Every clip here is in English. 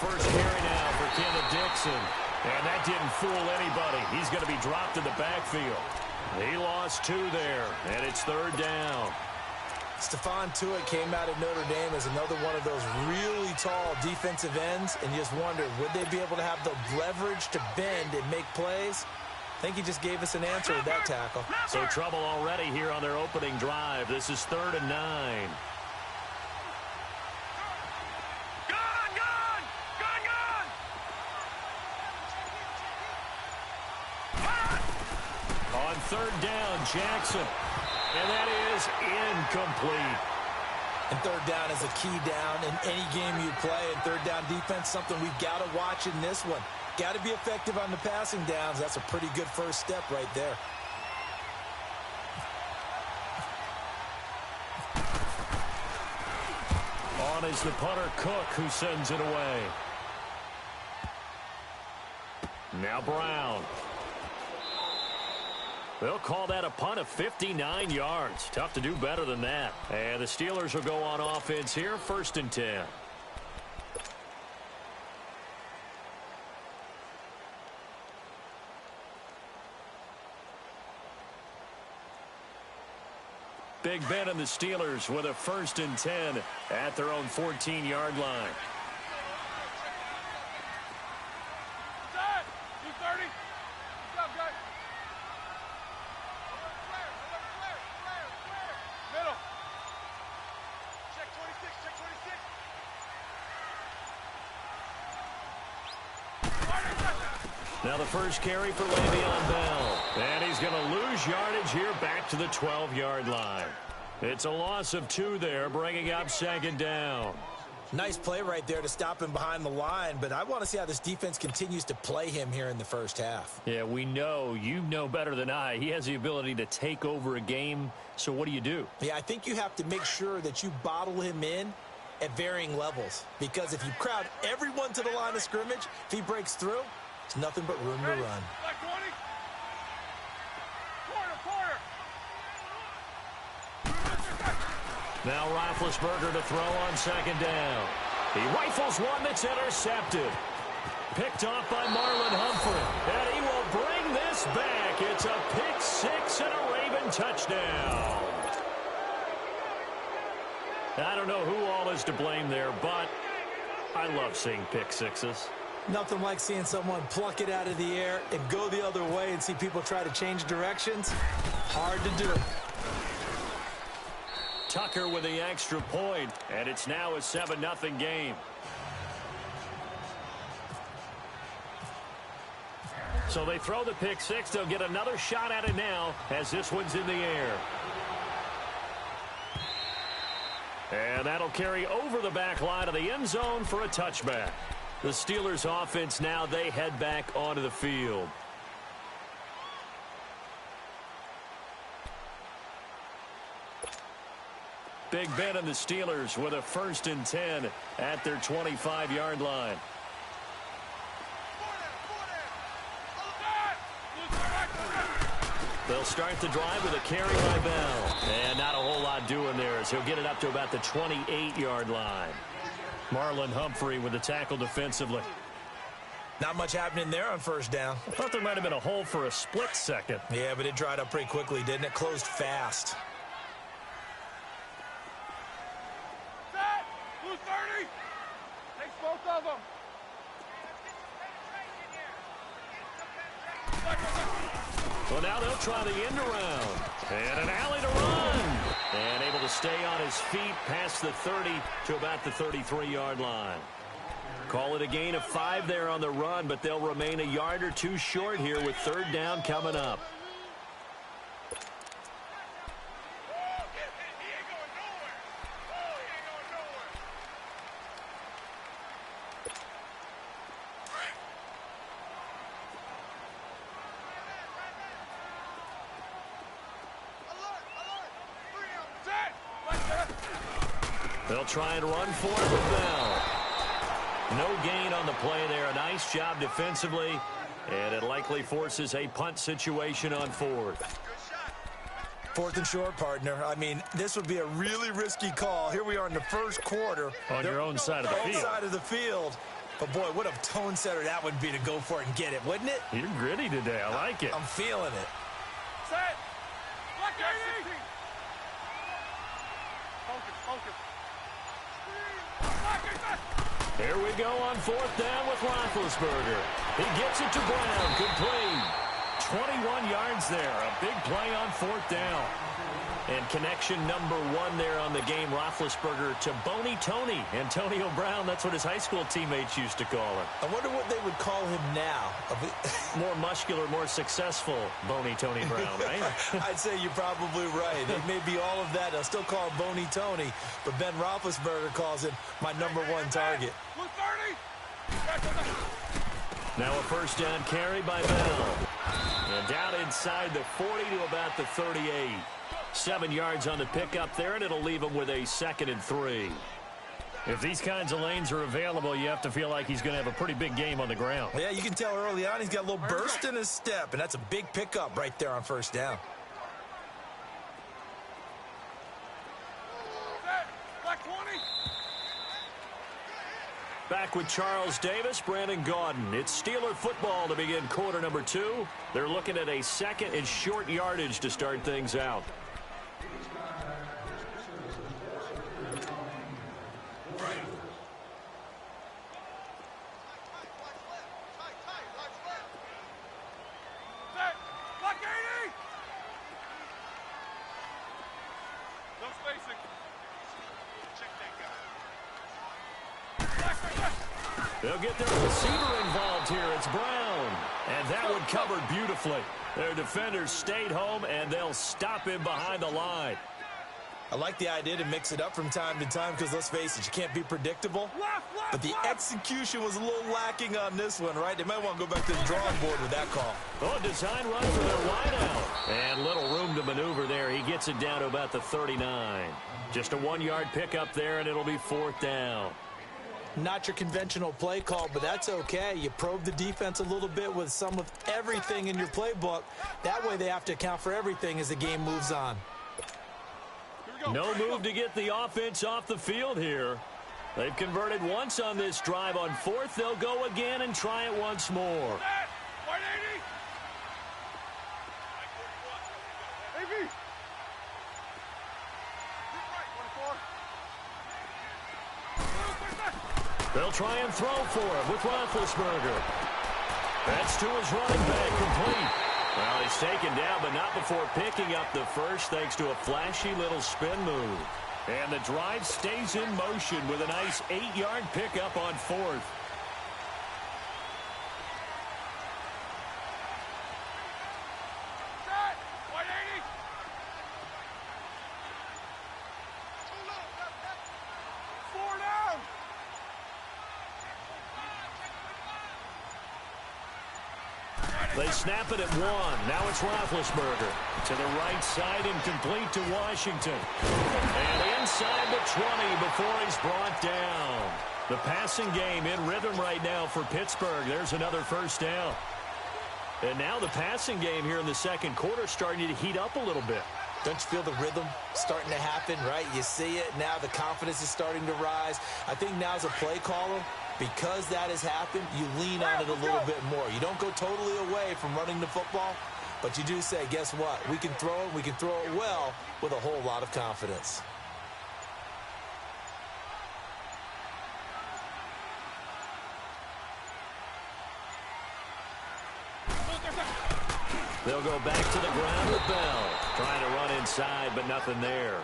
first carry now for Kingjackson. And that didn't fool anybody. He's going to be dropped in the backfield. He lost 2 there, and it's 3rd down. Kingjackson2you came out of Notre Dame as another one of those really tall defensive ends, and you just wondered, would they be able to have the leverage to bend and make plays? I think he just gave us an answer with that tackle. So trouble already here on their opening drive. This is 3rd and 9. On 3rd down, Jackson. And that is incomplete. And 3rd down is a key down in any game you play. And 3rd down defense, something we've got to watch in this one. Got to be effective on the passing downs. That's a pretty good first step right there. On is the punter, Cook, who sends it away. Now Brown. They'll call that a punt of 59 yards. Tough to do better than that. And the Steelers will go on offense here, 1st and 10. Big Ben and the Steelers with a 1st and 10 at their own 14-yard line. Now the first carry for Le'Veon Bell. And he's going to lose yardage here back to the 12-yard line. It's a loss of 2 there, bringing up 2nd down. Nice play right there to stop him behind the line, but I want to see how this defense continues to play him here in the first half. Yeah, we know. You know better than I. He has the ability to take over a game, so what do? Yeah, I think you have to make sure that you bottle him in at varying levels, because if you crowd everyone to the line of scrimmage, if he breaks through, it's nothing but room to run. Now Roethlisberger to throw on 2nd down. He rifles one that's intercepted. Picked off by Marlon Humphrey. And he will bring this back. It's a pick 6 and a Raven touchdown. I don't know who all is to blame there, but I love seeing pick sixes. Nothing like seeing someone pluck it out of the air and go the other way and see people try to change directions. Hard to do. Tucker with the extra point, and it's now a 7-0 game. So they throw the pick 6. They'll get another shot at it now as this one's in the air. And that'll carry over the back line of the end zone for a touchback. The Steelers offense now, they head back onto the field. Big Ben and the Steelers with a 1st and 10 at their 25-yard line. They'll start the drive with a carry by Bell. And not a whole lot doing there as he'll get it up to about the 28-yard line. Marlon Humphrey with the tackle defensively. Not much happening there on 1st down. I thought there might have been a hole for a split second. Yeah, but it dried up pretty quickly, didn't it? Closed fast. Set! Blue 30! Takes both of them. Well, now they'll try the end around. And an alley to run. And able to stay on his feet past the 30 to about the 33-yard line. Call it a gain of 5 there on the run, but they'll remain a yard or 2 short here with 3rd down coming up. They'll try and run for it with Bell. No gain on the play there. A nice job defensively. And it likely forces a punt situation on 4th. 4th and short, partner. I mean, this would be a really risky call. Here we are in the 1st quarter. On your own side of the field. Side of the field. But, boy, what a tone setter that would be to go for it and get it, wouldn't it? You're gritty today. I like it. I'm feeling it. Set. Black 80. Focus, focus. Here we go on 4th down with Roethlisberger. He gets it to Brown. Complete. 21 yards there. A big play on 4th down. And connection number 1 there on the game, Roethlisberger to Boney Tony. Antonio Brown, that's what his high school teammates used to call him. I wonder what they would call him now. More muscular, more successful Boney Tony Brown, right? I'd say you're probably right. It may be all of that. They'll still call him Boney Tony, but Ben Roethlisberger calls him my number 1 target. Now a first down carry by Bell. And down inside the 40 to about the 38. 7 yards on the pickup there, and it'll leave him with a 2nd and 3. If these kinds of lanes are available, you have to feel like he's going to have a pretty big game on the ground. Yeah, you can tell early on he's got a little burst in his step, and that's a big pickup right there on first down. Black 20. Back with Charles Davis, Brandon Gaudin. It's Steeler football to begin quarter number 2. They're looking at a 2nd and short yardage to start things out. They'll get their receiver involved here. It's Brown. And that one covered beautifully. Their defenders stayed home, and they'll stop him behind the line. I like the idea to mix it up from time to time because, let's face it, you can't be predictable. But the execution was a little lacking on this one, right? They might want to go back to the drawing board with that call. Oh, design run for their wideout. And little room to maneuver there. He gets it down to about the 39. Just a 1-yard pickup there, and it'll be 4th down. Not your conventional play call, but that's okay. You probe the defense a little bit with some of everything in your playbook. That way they have to account for everything as the game moves on. No move to get the offense off the field here. They've converted once on this drive. On 4th, they'll go again and try it once more. They'll try and throw for him with Roethlisberger. That's to his running back, complete. Well, he's taken down, but not before picking up the first, thanks to a flashy little spin move. And the drive stays in motion with a nice 8-yard pickup on 4th. They snap it at 1. Now it's Roethlisberger. To the right side and complete to Washington. And inside the 20 before he's brought down. The passing game in rhythm right now for Pittsburgh. There's another first down. And now the passing game here in the second quarter starting to heat up a little bit. Don't you feel the rhythm starting to happen, right? You see it now. The confidence is starting to rise. I think now as a play caller, because that has happened, you lean on it a little bit more. You don't go totally away from running the football, but you do say, guess what? We can throw it. We can throw it well with a whole lot of confidence. They'll go back to the ground with Bell. Trying to run inside, but nothing there.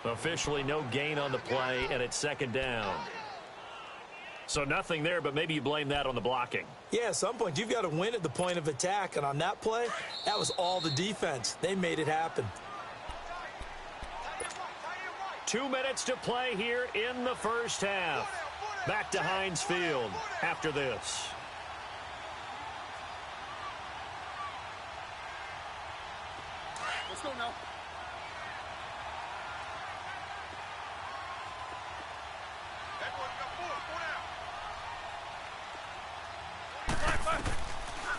Officially no gain on the play, and it's 2nd down. So nothing there, but maybe you blame that on the blocking. Yeah, at some point, you've got to win at the point of attack. And on that play, that was all the defense. They made it happen. 2 minutes to play here in the first half. Back to Heinz Field after this. Let's go now.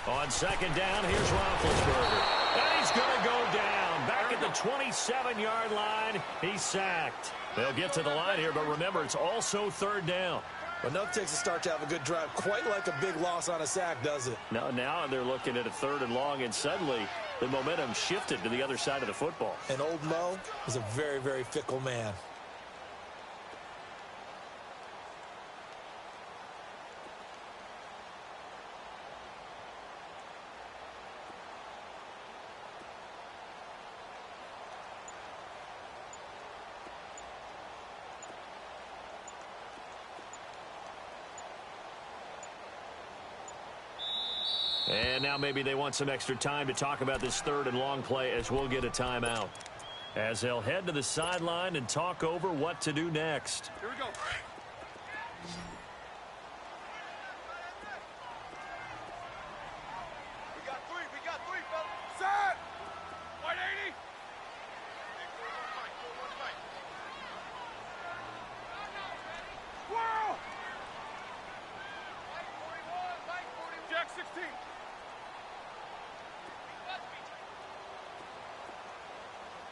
On 2nd down, here's Roethlisberger. And he's going to go down. Back at the 27-yard line, he's sacked. They'll get to the line here, but remember, it's also 3rd down. Enough takes a start to have a good drive. Quite like a big loss on a sack, does it? No, now they're looking at a 3rd and long, and suddenly the momentum shifted to the other side of the football. And old Mo is a very, very fickle man. And now maybe they want some extra time to talk about this 3rd and long play, as we'll get a timeout. As they'll head to the sideline and talk over what to do next. Here we go. We got three, fellas. Set! White 80. Squirrel! White 41. Jack 16.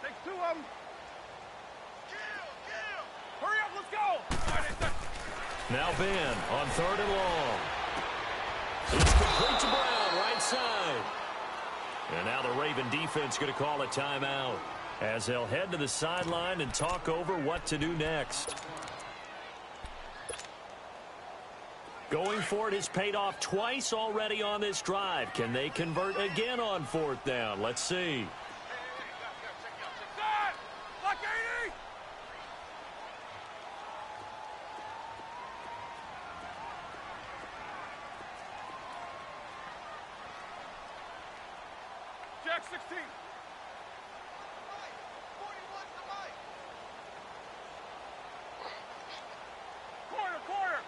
Take 2 of them. Hurry up, let's go. Now Ben on 3rd and long. It's complete to Brown, right side. And now the Raven defense going to call a timeout as they'll head to the sideline and talk over what to do next. Going for it has paid off twice already on this drive. Can they convert again on 4th down? Let's see. Black 80! Jack 16. Corner.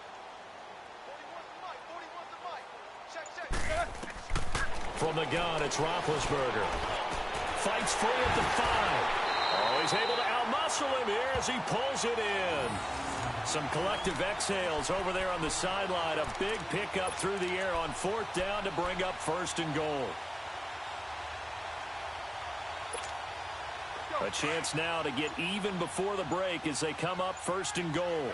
41's the mic. Check. From the gun, it's Roethlisberger. Fights free at the 5. Oh, he's able to outmuscle him here as he pulls it in. Some collective exhales over there on the sideline. A big pickup through the air on 4th down to bring up 1st and goal. A chance now to get even before the break as they come up 1st and goal.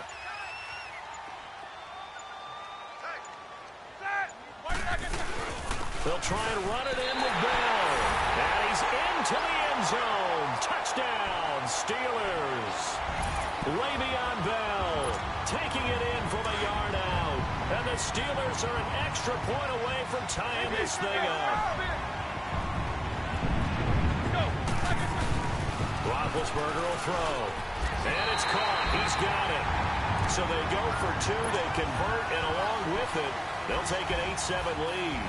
They'll try and run it in with Bell. And he's into the end zone. Touchdown, Steelers. Le'Veon Bell taking it in from a yard out. And the Steelers are an extra point away from tying this thing up. Roethlisberger will throw. And it's caught. He's got it. So they go for 2. They convert, and along with it, they'll take an 8-7 lead.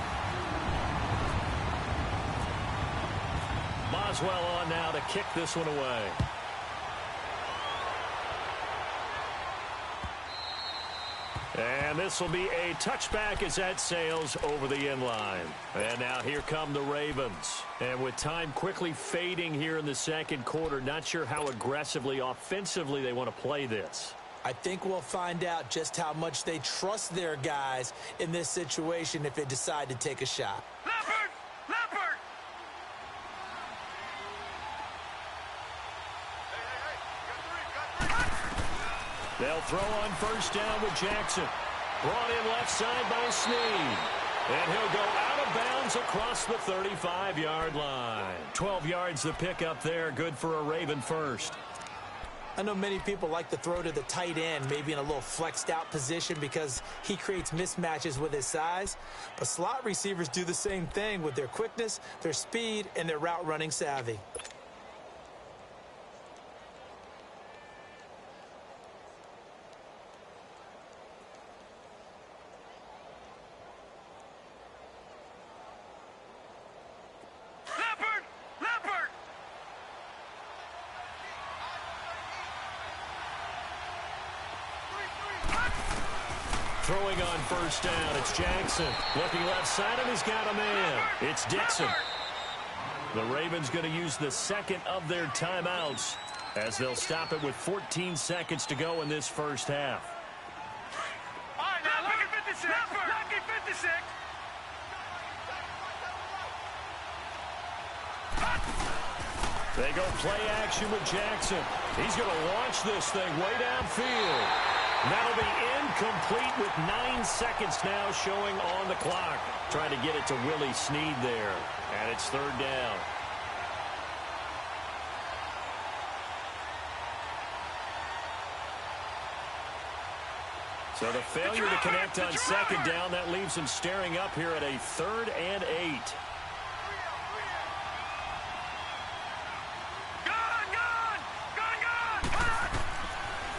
Boswell on now to kick this one away. And this will be a touchback as that sails over the end line. And now here come the Ravens. And with time quickly fading here in the 2nd quarter, not sure how aggressively, offensively they want to play this. I think we'll find out just how much they trust their guys in this situation if they decide to take a shot. Leopard! They'll throw on 1st down with Jackson. Brought in left side by Snead. And he'll go out of bounds across the 35-yard line. 12 yards the pickup there. Good for a Raven first. I know many people like to throw to the tight end, maybe in a little flexed out position because he creates mismatches with his size. But slot receivers do the same thing with their quickness, their speed, and their route running savvy. Throwing on 1st down, it's Jackson. Looking left side, and he's got a man. It's Dixon. The Ravens going to use the 2nd of their timeouts as they'll stop it with 14 seconds to go in this 1st half. All right, now look at 56. Look at 56. They go play action with Jackson. He's going to launch this thing way downfield. That'll be incomplete with 9 seconds now showing on the clock. Trying to get it to Willie Snead there. And it's third down. So the failure to connect on second down, that leaves him staring up here at a 3rd and 8.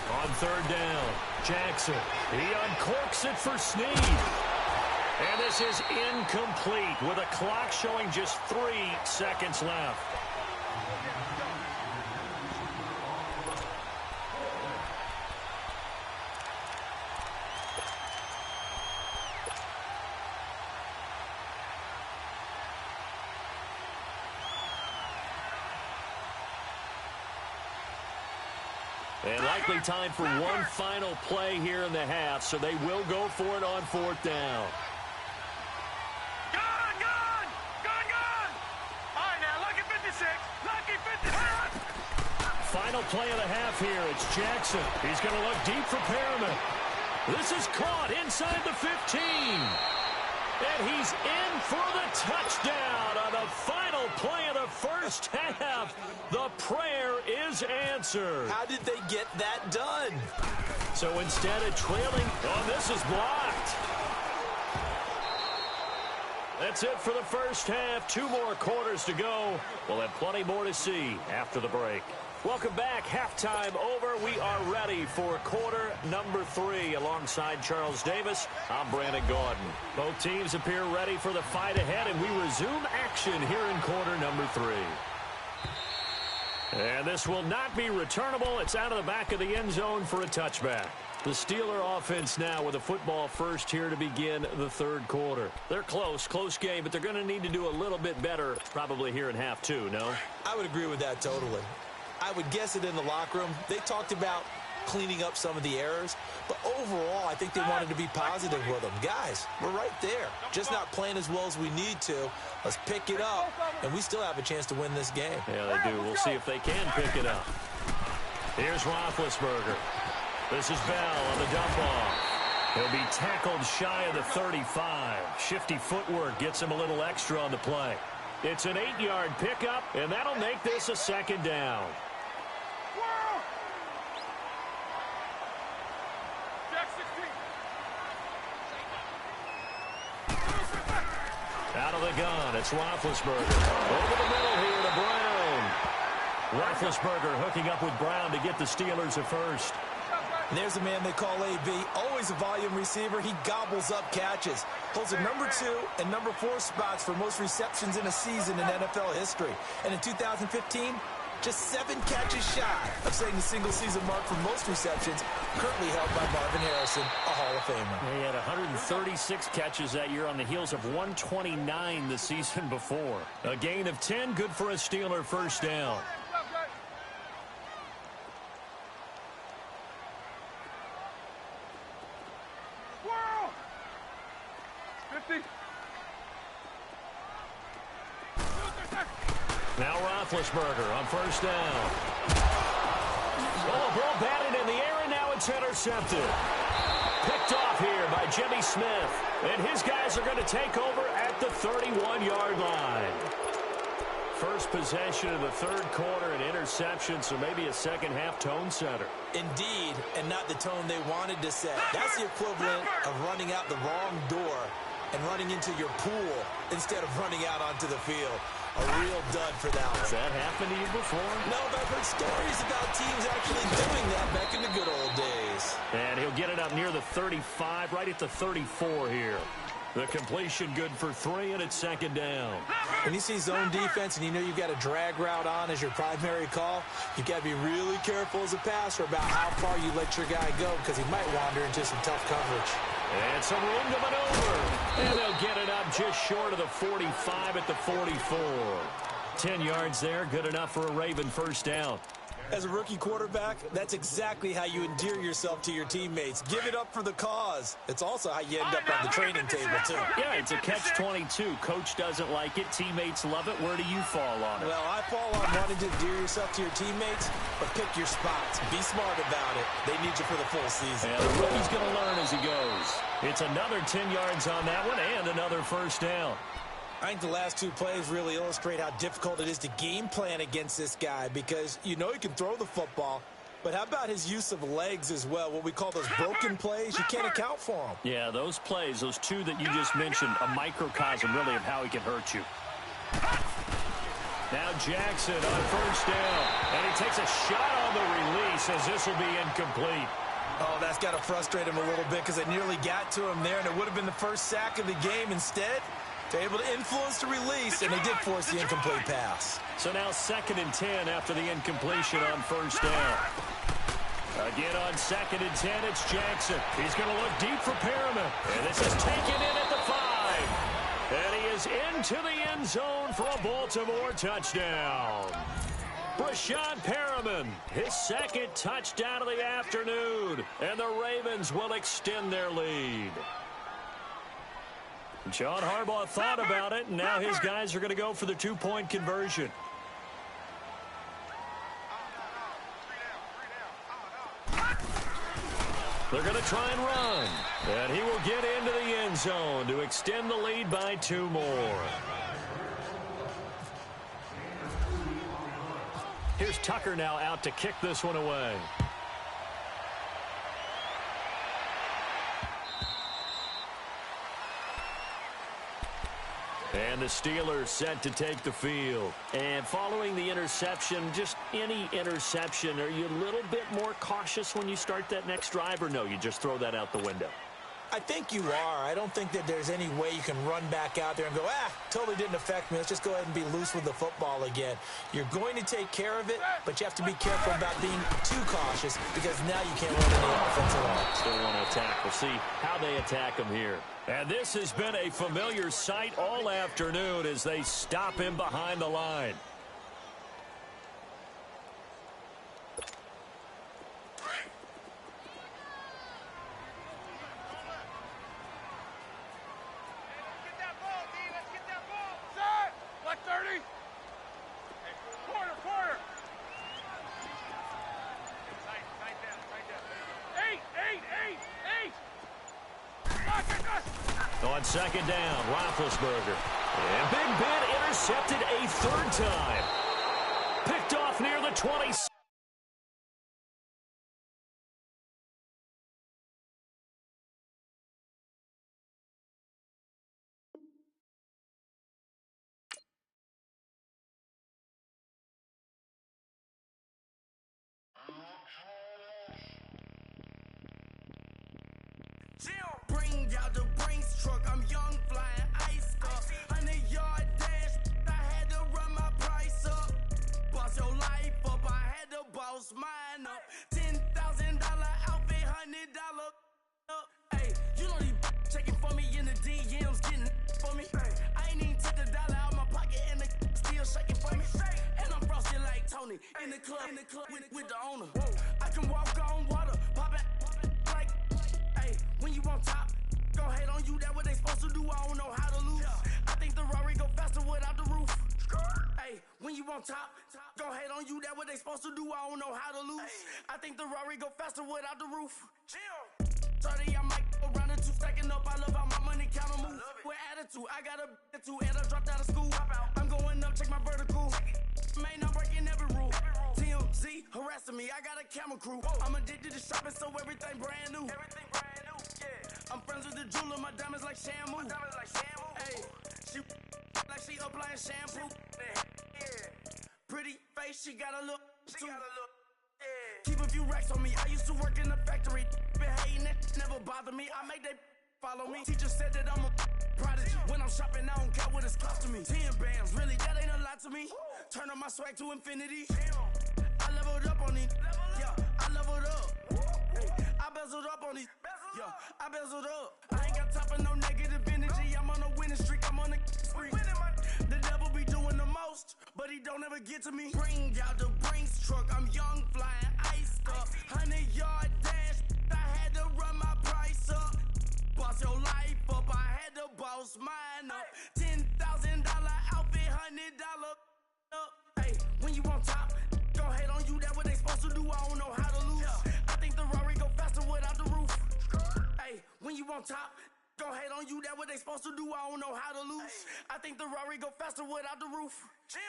On third down, Jackson. He uncorks it for Snead. And this is incomplete with a clock showing just 3 seconds left. And likely time for one final play here in the half, so they will go for it on 4th down. All right, now, lucky 56. Lucky 56. Final play of the half here. It's Jackson. He's going to look deep for Perriman. This is caught inside the 15. And he's in for the touchdown on the final play of the first half. The prayer is answered. How did they get that done? So instead of trailing, this is blocked. That's it for the first half. 2 more quarters to go. We'll have plenty more to see after the break. Welcome back. Halftime over. We are ready for quarter number 3. Alongside Charles Davis, I'm Brandon Gaudin. Both teams appear ready for the fight ahead, and we resume action here in quarter number 3. And this will not be returnable. It's out of the back of the end zone for a touchback. The Steeler offense now with a football first here to begin the 3rd quarter. They're close game, but they're going to need to do a little bit better probably here in half 2, no? I would agree with that totally. I would guess it in the locker room. They talked about cleaning up some of the errors, but overall, I think they wanted to be positive with them. Guys, we're right there. Just not playing as well as we need to. Let's pick it up, and we still have a chance to win this game. Yeah, they do. We'll see if they can pick it up. Here's Roethlisberger. This is Bell on the dump off. He'll be tackled shy of the 35. Shifty footwork gets him a little extra on the play. It's an 8-yard pickup, and that'll make this a 2nd down. Out of the gun, it's Roethlisberger. Over the middle here to Brown. Roethlisberger hooking up with Brown to get the Steelers a first. And there's a man they call AB, always a volume receiver. He gobbles up catches. Holds the number 2 and number 4 spots for most receptions in a season in NFL history. And in 2015, just 7 catches shy of setting the single-season mark for most receptions, currently held by Marvin Harrison, a Hall of Famer. He had 136 catches that year on the heels of 129 the season before. A gain of 10, good for a Steeler first down. Now Roethlisberger on first down. Oh, ball batted in the air, and now it's intercepted. Picked off here by Jimmy Smith. And his guys are going to take over at the 31-yard line. First possession of the 3rd quarter, an interception, so maybe a second-half tone setter. Indeed, and not the tone they wanted to set. That's the equivalent of running out the wrong door and running into your pool instead of running out onto the field. A real dud for that one. Has that happened to you before? No, but I've heard stories about teams actually doing that back in the good old days. And he'll get it up near the 35, right at the 34 here. The completion good for 3, and it's 2nd down. When you see zone defense and you know you've got a drag route on as your primary call, you've got to be really careful as a passer about how far you let your guy go because he might wander into some tough coverage. And some room to maneuver. And they'll get it up just short of the 45 at the 44. 10 yards there, good enough for a Raven first down. As a rookie quarterback, that's exactly how you endear yourself to your teammates. Give it up for the cause. It's also how you end up on the training table, too. Yeah, it's a catch-22. Coach doesn't like it. Teammates love it. Where do you fall on it? Well, I fall on wanting to endear yourself to your teammates, but pick your spots. Be smart about it. They need you for the full season. Yeah, the rookie's going to learn as he goes. It's another 10 yards on that one and another first down. I think the last two plays really illustrate how difficult it is to game plan against this guy because you know he can throw the football, but how about his use of legs as well, what we call those broken plays? You can't account for them. Yeah, those plays, those two that you just mentioned, a microcosm really of how he can hurt you. Now Jackson on first down, and he takes a shot on the release as this will be incomplete. Oh, that's got to frustrate him a little bit because they nearly got to him there, and it would have been the first sack of the game. Instead, they're able to influence the release, and they did force the incomplete pass. So now 2nd and 10 after the incompletion on first down. Again on 2nd and 10, it's Jackson. He's going to look deep for Perriman. And this is taken in at the 5. And he is into the end zone for a Baltimore touchdown. Brashad Perriman, his 2nd touchdown of the afternoon. And the Ravens will extend their lead. John Harbaugh thought about it, and now his guys are going to go for the 2-point conversion. They're going to try and run. And he will get into the end zone to extend the lead by 2 more. Here's Tucker now out to kick this one away. And the Steelers set to take the field. And following the interception, just any interception, are you a little bit more cautious when you start that next drive, or no, you just throw that out the window? I think you are. I don't think that there's any way you can run back out there and go, totally didn't affect me. Let's just go ahead and be loose with the football again. You're going to take care of it, but you have to be careful about being too cautious because now you can't run any offense at all. Still want to attack. We'll see how they attack him here. And this has been a familiar sight all afternoon as they stop him behind the line. On 2nd down, Roethlisberger. And Big Ben intercepted a 3rd time. Picked off near the 20. Bring out the Brinks truck, I'm young, flying ice up. 100-yard dash, I had to run my price up. Boss your life up, I had to boss mine up. $10,000 outfit, $100 up. Hey, you know these checking for me in the DMs, getting for me. I ain't even took the dollar out my pocket and the still shaking for me. And I'm frosted like Tony in the club with the owner. I can walk on water, pop it like. When you on top, go hate on you, that what they supposed to do, I don't know how to lose. I think the Rari go faster without the roof. Hey, when you on top, go hate on you, that what they supposed to do, I don't know how to lose. I think the Rari go faster without the roof. 30, I might go around and 2 stacking up, I love how my money count on move. With attitude, I got a attitude, and I dropped out of school. I'm going up, check my vertical. Man, I'm breaking every rule. TMZ harassing me, I got a camera crew. I'm addicted to shopping, so everything brand new. I'm friends with the jeweler, my diamonds like Shamu. Hey, she like she applying shampoo. Pretty face, she got a look. Keep a few racks on me. I used to work in the factory. Been hating it, never bother me. I make they follow me. Teacher said that I'm a prodigy. When I'm shopping, I don't care what it's costing me. 10 bands, really, that ain't a lot to me. Turn up my swag to infinity. I leveled up on these. Yeah, I leveled up. I bezeled up on these. Yeah, I bezeled up. I ain't got time for no negative energy. I'm on a winning streak. I'm on a spree. The devil be doing the most, but he don't ever get to me. Bring out the Brinks truck. I'm young, flying, iced up. 100-yard dash, I had to run my price up. Boss your life up, I had to boss mine up. $10,000 outfit, $100 up. Hey, when you on top, gon' hate on you, that's what they supposed to do. I don't know how to lose. I think the Rari go faster without the roof. Hey, when you on top, gon' hate on you, that's what they supposed to do. I don't know how to lose. I think the Rari go faster without the roof. Chill.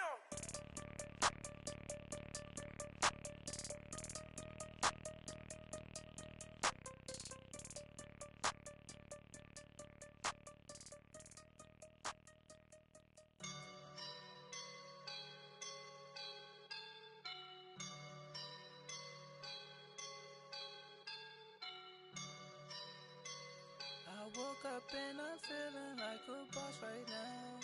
I woke up and I'm feeling like a boss right now.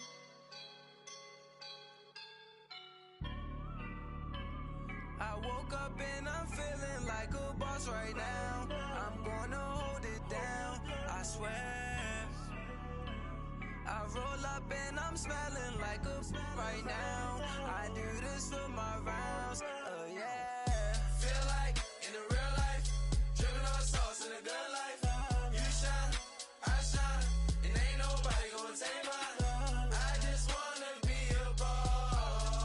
I woke up and I'm feeling like a boss right now. I'm gonna hold it down, I swear. I roll up and I'm smelling like a right now. I do this for my rounds, yeah. Feel like in the real life, dripping on sauce in the good life. You shine, I shine, and ain't nobody gonna take mine. I just wanna be a boss.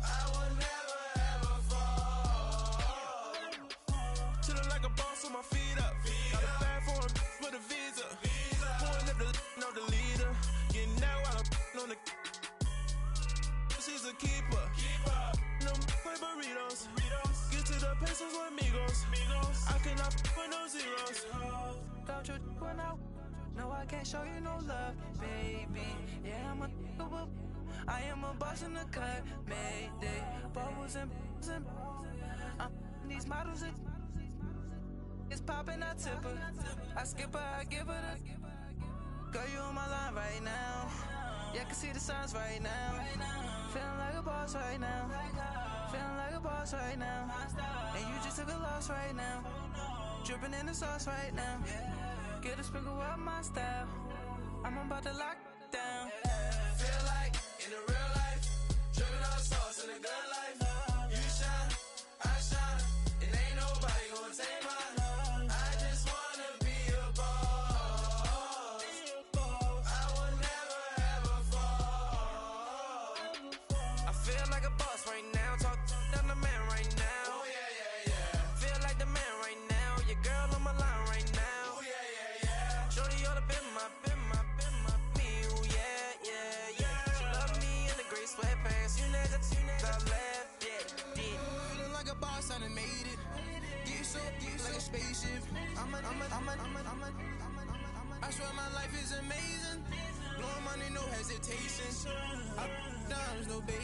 I will never ever fall. Chillin' like a boss with my feet up. Got a bag for him with a visa. Pulling up the know the leader. Getting that while I'm on the. She's a keeper. No play burritos. Get to the pesos with amigos. I cannot with no zeros. Don't you run out? No, I can't show you no love, baby. Yeah, I am a boss in the cut. Mayday. Bubbles and these models. It's popping, I tip her. I skip her, I give her the. Girl, you on my line right now. Yeah, I can see the signs right now. Feeling like a boss right now. Feeling like a boss right now. And you just took a loss right now. Dripping in the sauce right now. Get a sprinkle up my style. I'm about to lock down. Feel like in the real life, dripping on sauce in the good life. You shine, I shine, and ain't nobody gonna take mine. I just wanna be a boss. I will never ever fall. I feel like a boss right now. Talk down the man right now. Oh yeah. Feel like the man right now. Your girl on my line right now. Oh yeah. Shorty oughta been my me. Oh yeah. She love me in the gray sweatpants. You never left, yeah. Feeling like a boss, I done made it. Get so like a spaceship. I swear my life is amazing. Blowing money, no hesitation. Up, down, no baby.